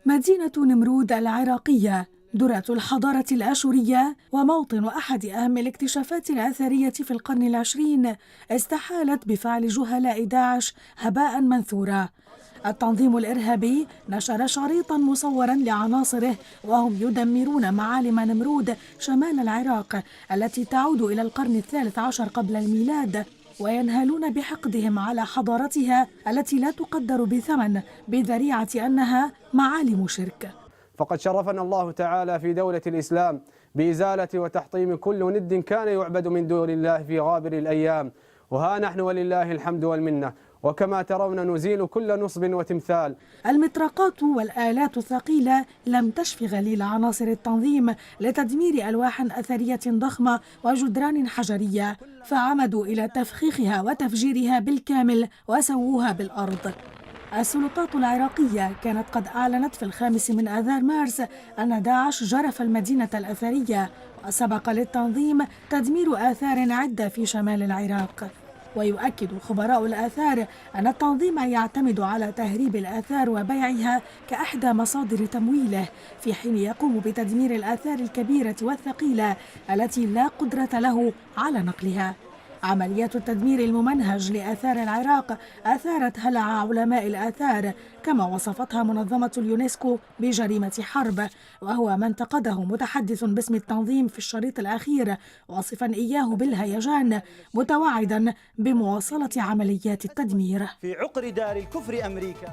مدينة نمرود العراقية درة الحضارة الآشورية وموطن أحد أهم الاكتشافات الأثرية في القرن العشرين استحالت بفعل جهلاء داعش هباء منثورا. التنظيم الإرهابي نشر شريطا مصورا لعناصره وهم يدمرون معالم نمرود شمال العراق التي تعود إلى القرن الثالث عشر قبل الميلاد، وينهالون بحقدهم على حضارتها التي لا تقدر بثمن بذريعة أنها معالم شرك. فقد شرفنا الله تعالى في دولة الإسلام بإزالة وتحطيم كل ند كان يعبد من دون الله في غابر الأيام، وها نحن ولله الحمد والمنة، وكما ترون نزيل كل نصب وتمثال. المطرقات والآلات الثقيلة لم تشف غليل عناصر التنظيم لتدمير ألواح أثرية ضخمة وجدران حجرية، فعمدوا إلى تفخيخها وتفجيرها بالكامل وسووها بالأرض. السلطات العراقية كانت قد أعلنت في 5 من آذار مارس أن داعش جرف المدينة الأثرية، وسبق للتنظيم تدمير آثار عدة في شمال العراق. ويؤكد خبراء الآثار أن التنظيم يعتمد على تهريب الآثار وبيعها كأحدى مصادر تمويله، في حين يقوم بتدمير الآثار الكبيرة والثقيلة التي لا قدرة له على نقلها. عمليات التدمير الممنهج لآثار العراق أثارت هلع علماء الآثار، كما وصفتها منظمة اليونسكو بجريمة حرب، وهو ما انتقده متحدث باسم التنظيم في الشريط الأخير، واصفا إياه بالهيجان، متوعدا بمواصلة عمليات التدمير. في عقر دار الكفر أمريكا.